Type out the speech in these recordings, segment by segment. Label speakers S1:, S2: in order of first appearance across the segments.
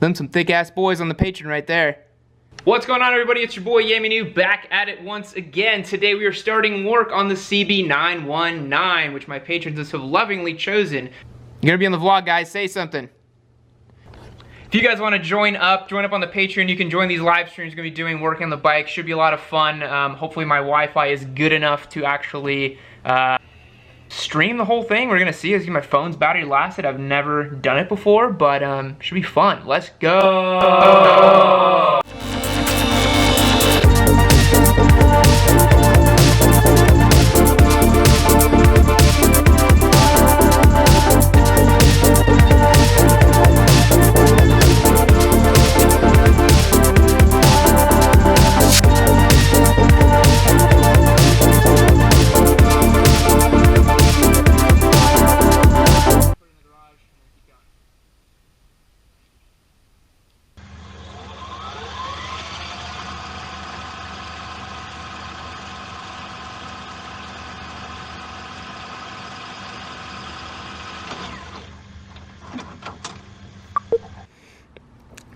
S1: Them some thick ass boys on the Patreon right there. What's going on, everybody? It's your boy Yammie Noob back at it once again. Today we are starting work on the CB919, which my patrons have so lovingly chosen. You're gonna be on the vlog, guys. Say something. If you guys want to join up on the Patreon, you can join these live streams. We're gonna be doing work on the bike. Should be a lot of fun. Hopefully my Wi-Fi is good enough to actually stream the whole thing. We're gonna see as my phone's battery lasted. I've never done it before, but should be fun. Let's go.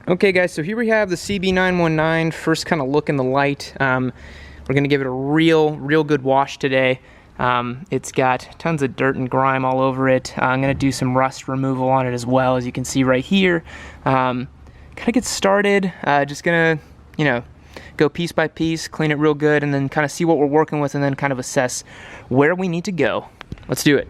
S1: Okay guys, so here we have the CB919, first kind of look in the light. We're gonna give it a real good wash today. It's got tons of dirt and grime all over it. I'm gonna do some rust removal on it as well, as you can see right here. Kind of get started, just gonna, go piece by piece, clean it real good, and then kind of see what we're working with, and then kind of assess where we need to go. Let's do it.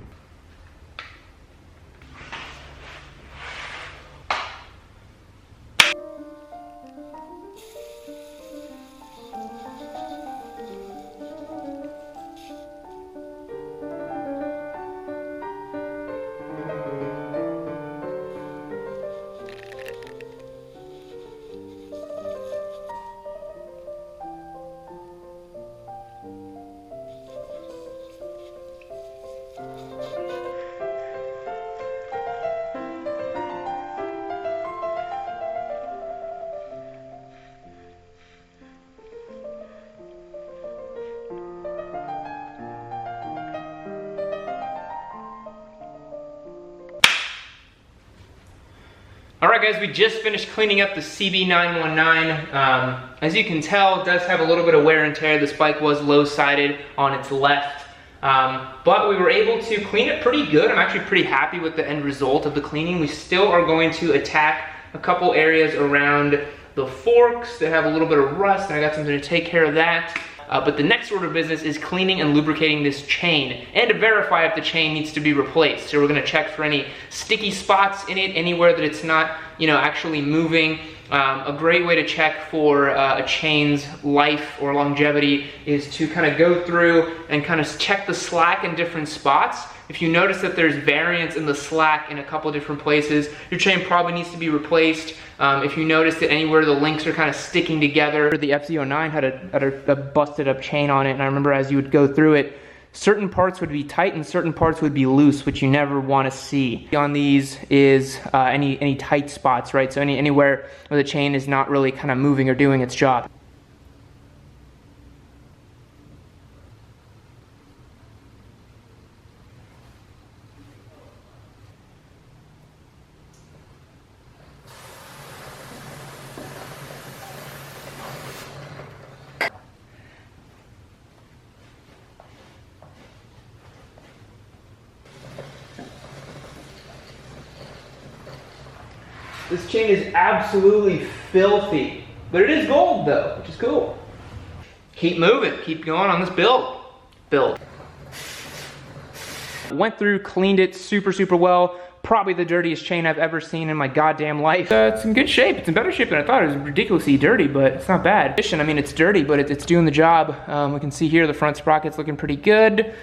S1: Alright guys, we just finished cleaning up the CB919. As you can tell, it does have a little bit of wear and tear. This bike was low-sided on its left, but we were able to clean it pretty good. I'm actually pretty happy with the end result of the cleaning. We still are going to attack a couple areas around the forks that have a little bit of rust, and I got something to take care of that. But the next order of business is cleaning and lubricating this chain and to verify if the chain needs to be replaced. So we're gonna check for any sticky spots in it, anywhere that it's not, actually moving. A great way to check for a chain's life or longevity is to kind of go through and kind of check the slack in different spots. If you notice that there's variance in the slack in a couple different places, your chain probably needs to be replaced. If you notice that anywhere the links are kind of sticking together, the FZ09 had a busted up chain on it, and I remember as you would go through it, certain parts would be tight and certain parts would be loose, which you never want to see. On these is any tight spots, right? So anywhere where the chain is not really kind of moving or doing its job. This chain is absolutely filthy, but it is gold though, which is cool. Keep moving, keep going on this build. Went through, cleaned it super well. Probably the dirtiest chain I've ever seen in my goddamn life. It's in good shape. It's in better shape than I thought. It was ridiculously dirty, but it's not bad. I mean, it's dirty, but it's doing the job. We can see here the front sprocket's looking pretty good.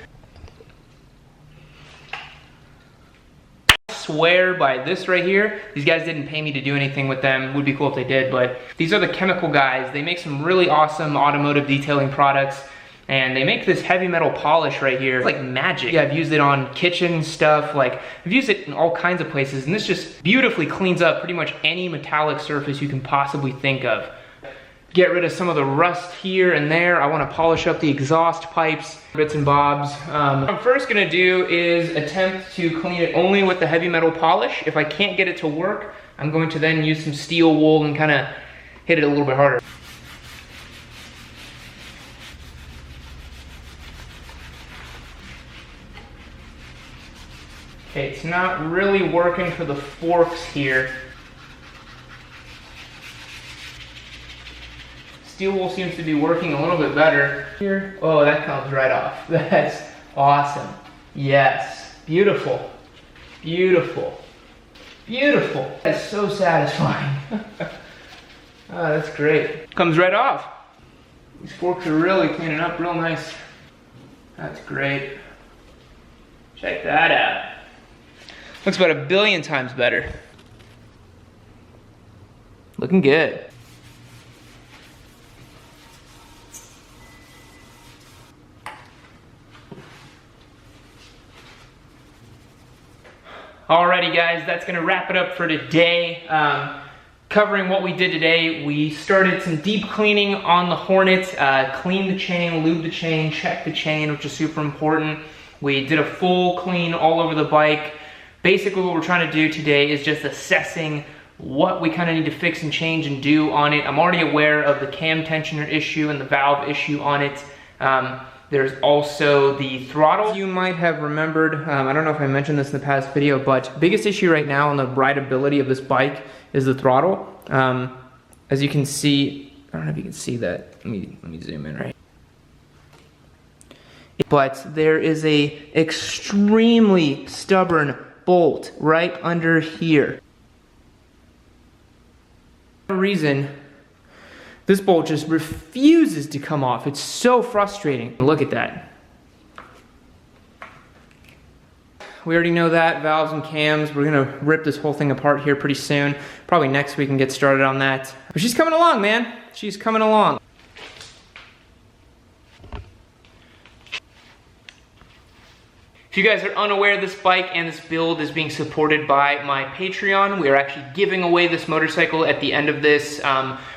S1: Swear by this right here. These guys didn't pay me to do anything with them. Would be cool if they did, but these are the Chemical guys. They make some really awesome automotive detailing products, and they make this heavy metal polish right here. It's like magic. Yeah, I've used it on kitchen stuff. Like, I've used it in all kinds of places, and this just beautifully cleans up pretty much any metallic surface you can possibly think of. get rid of some of the rust here and there. I want to polish up the exhaust pipes, bits and bobs. What I'm first gonna do is attempt to clean it only with the heavy metal polish. If I can't get it to work, I'm going to then use some steel wool and kind of hit it a little bit harder. Okay, it's not really working for the forks here. Steel wool seems to be working a little bit better. Here, oh, that comes right off. That's awesome. Yes, beautiful, beautiful, beautiful. That's so satisfying. Oh, that's great. Comes right off. These forks are really cleaning up real nice. That's great. Check that out. Looks about 1 billion times better. Looking good. Alrighty guys, that's gonna wrap it up for today. Covering what we did today, we started some deep cleaning on the Hornet, cleaned the chain, lubed the chain, checked the chain, which is super important. We did a full clean all over the bike. Basically what we're trying to do today is just assessing what we kind of need to fix and change and do on it. I'm already aware of the cam tensioner issue and the valve issue on it. There's also the throttle. You might have remembered, I don't know if I mentioned this in the past video, but biggest issue right now on the rideability of this bike is the throttle. As you can see, I don't know if you can see that. Let me zoom in right. But there is a extremely stubborn bolt right under here. For some reason, this bolt just refuses to come off. It's so frustrating. Look at that. We already know that, valves and cams. We're gonna rip this whole thing apart here pretty soon. Probably next week and get started on that. But she's coming along, man. She's coming along. If you guys are unaware, this bike and this build is being supported by my Patreon. We are actually giving away this motorcycle at the end of this.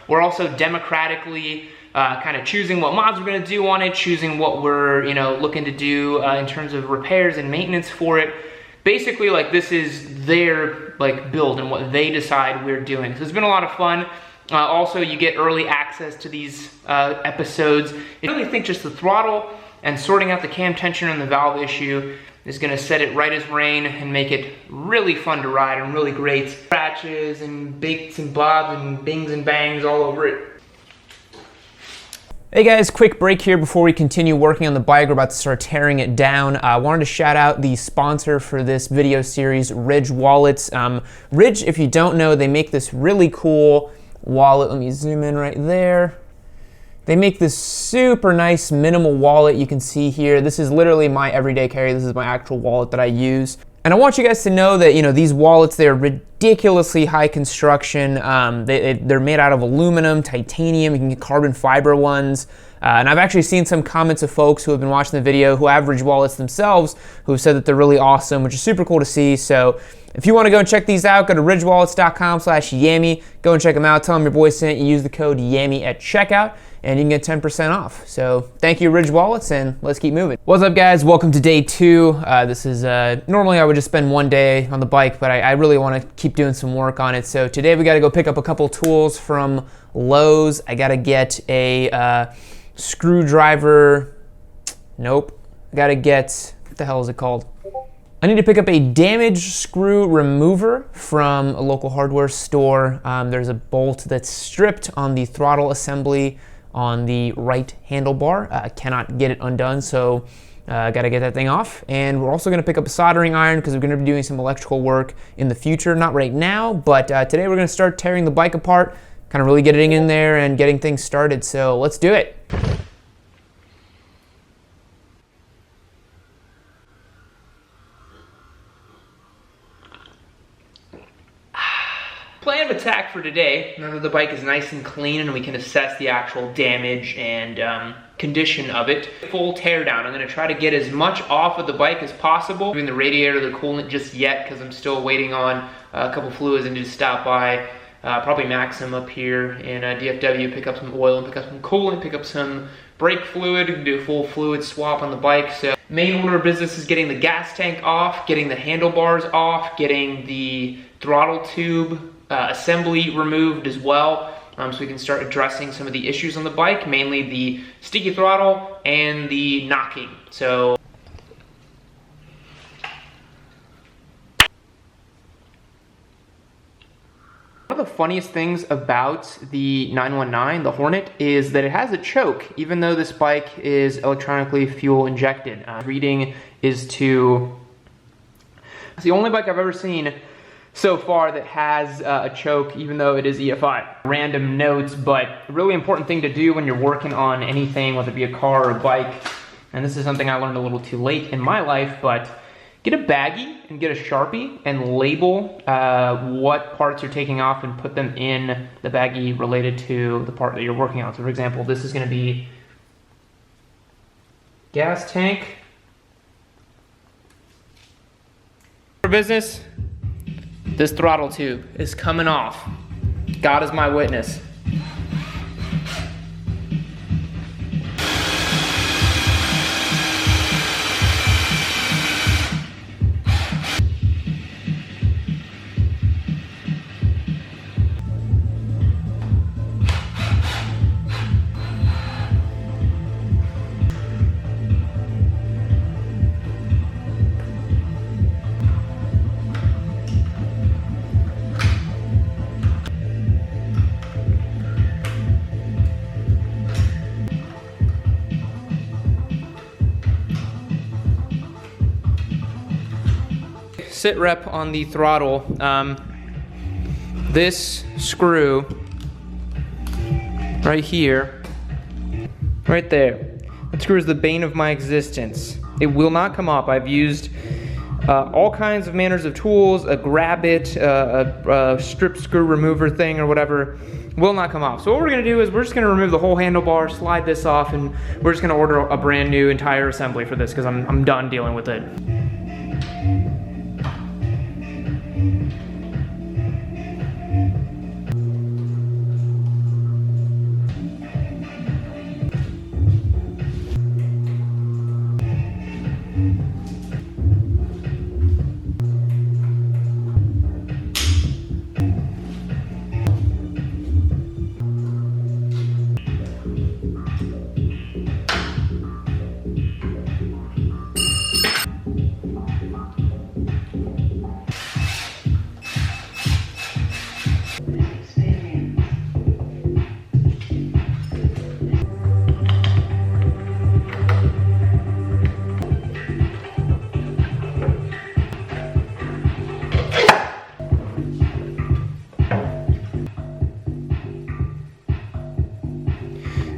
S1: We're also democratically kind of choosing what mods we're gonna do on it, choosing what we're looking to do in terms of repairs and maintenance for it. Basically, like, this is their build and what they decide we're doing. So it's been a lot of fun. Also, you get early access to these episodes. I really think just the throttle and sorting out the cam tensioner and the valve issue is gonna set it right as rain and make it really fun to ride and really great. Scratches and bits and bobs and bings and bangs all over it. Hey guys, quick break here before we continue working on the bike. We're about to start tearing it down. I wanted to shout out the sponsor for this video series, Ridge Wallets. Ridge, if you don't know, they make this really cool wallet. Let me zoom in right there. They make this super nice minimal wallet you can see here. This is literally my everyday carry. This is my actual wallet that I use. And I want you guys to know that, these wallets, they're ridiculously high construction. They're made out of aluminum, titanium, you can get carbon fiber ones. And I've actually seen some comments of folks who have been watching the video who have Ridge wallets themselves who have said that they're really awesome, which is super cool to see. So if you want to go and check these out, go to ridgewallets.com/Yammie. Go and check them out. Tell them your boy sent you. Use the code Yammie at checkout, and you can get 10% off. So thank you, Ridge Wallets, and let's keep moving. What's up, guys? Welcome to day 2. This is, normally I would just spend one day on the bike, but I really want to keep doing some work on it. So today we got to go pick up a couple tools from Lowe's. I got to get a screwdriver. Nope. I got to get, what the hell is it called? I need to pick up a damaged screw remover from a local hardware store. There's a bolt that's stripped on the throttle assembly on the right handlebar. I cannot get it undone, so I gotta get that thing off. And we're also gonna pick up a soldering iron because we're gonna be doing some electrical work in the future. Not right now, but today we're gonna start tearing the bike apart, kind of really getting in there and getting things started. So let's do it. Plan of attack for today, now that the bike is nice and clean and we can assess the actual damage and condition of it. Full teardown. I'm going to try to get as much off of the bike as possible. Doing the radiator, the coolant just yet because I'm still waiting on a couple fluids and to stop by probably Maxim up here in DFW, pick up some oil and pick up some coolant, pick up some brake fluid, do a full fluid swap on the bike. So main order of business is getting the gas tank off, getting the handlebars off, getting the throttle tube assembly removed as well. So we can start addressing some of the issues on the bike, mainly the sticky throttle and the knocking. So one of the funniest things about the 919, the Hornet, is that it has a choke, even though this bike is electronically fuel injected. Reading is to, it's the only bike I've ever seen so far that has a choke, even though it is EFI. Random notes, but a really important thing to do when you're working on anything, whether it be a car or a bike, and this is something I learned a little too late in my life, but get a baggie and get a Sharpie and label what parts you're taking off and put them in the baggie related to the part that you're working on. So for example, this is gonna be gas tank. For business, this throttle tube is coming off. God is my witness. Sit rep on the throttle. This screw right here, right there, that screw is the bane of my existence. It will not come off. I've used all kinds of manners of tools, a grab it, a strip screw remover thing or whatever, will not come off. So what we're gonna do is we're just gonna remove the whole handlebar, slide this off, and we're just gonna order a brand new entire assembly for this because I'm done dealing with it.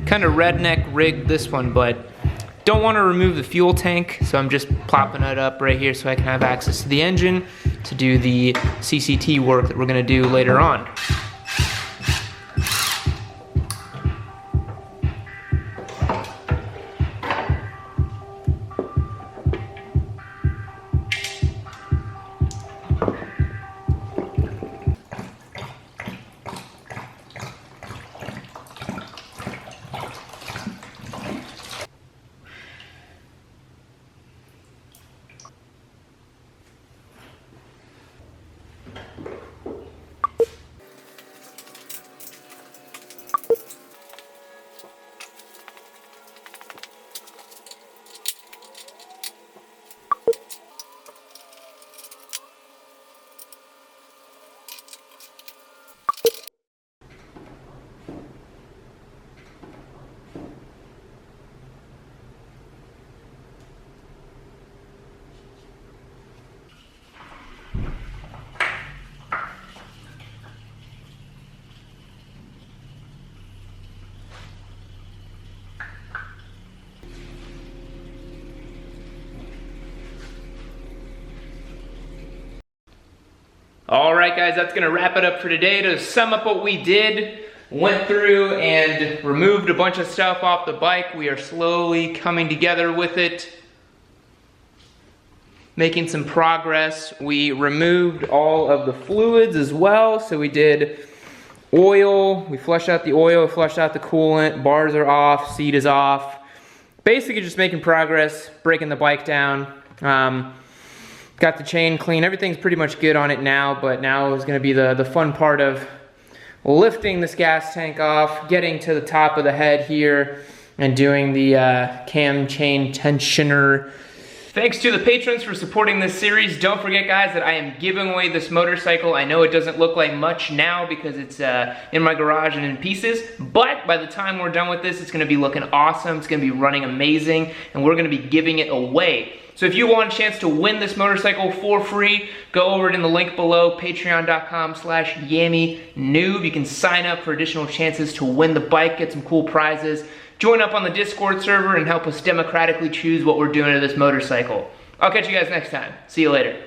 S1: Kind of redneck rigged this one, but don't want to remove the fuel tank, so I'm just plopping it up right here so I can have access to the engine to do the CCT work that we're going to do later on. All right, guys, that's gonna wrap it up for today. To sum up what we did, went through and removed a bunch of stuff off the bike. We are slowly coming together with it, making some progress. We removed all of the fluids as well. So we did Oil, we flushed out the oil, flushed out the coolant, bars are off, seat is off. Basically just making progress, breaking the bike down. Got the chain clean, everything's pretty much good on it now, but now is gonna be the fun part of lifting this gas tank off, getting to the top of the head here, and doing the cam chain tensioner. Thanks to the patrons for supporting this series. Don't forget, guys, that I am giving away this motorcycle. I know it doesn't look like much now because it's in my garage and in pieces, but by the time we're done with this, it's gonna be looking awesome, it's gonna be running amazing, and we're gonna be giving it away. So if you want a chance to win this motorcycle for free, go over it in the link below, patreon.com/Yammie Noob. You can sign up for additional chances to win the bike, get some cool prizes. Join up on the Discord server and help us democratically choose what we're doing to this motorcycle. I'll catch you guys next time. See you later.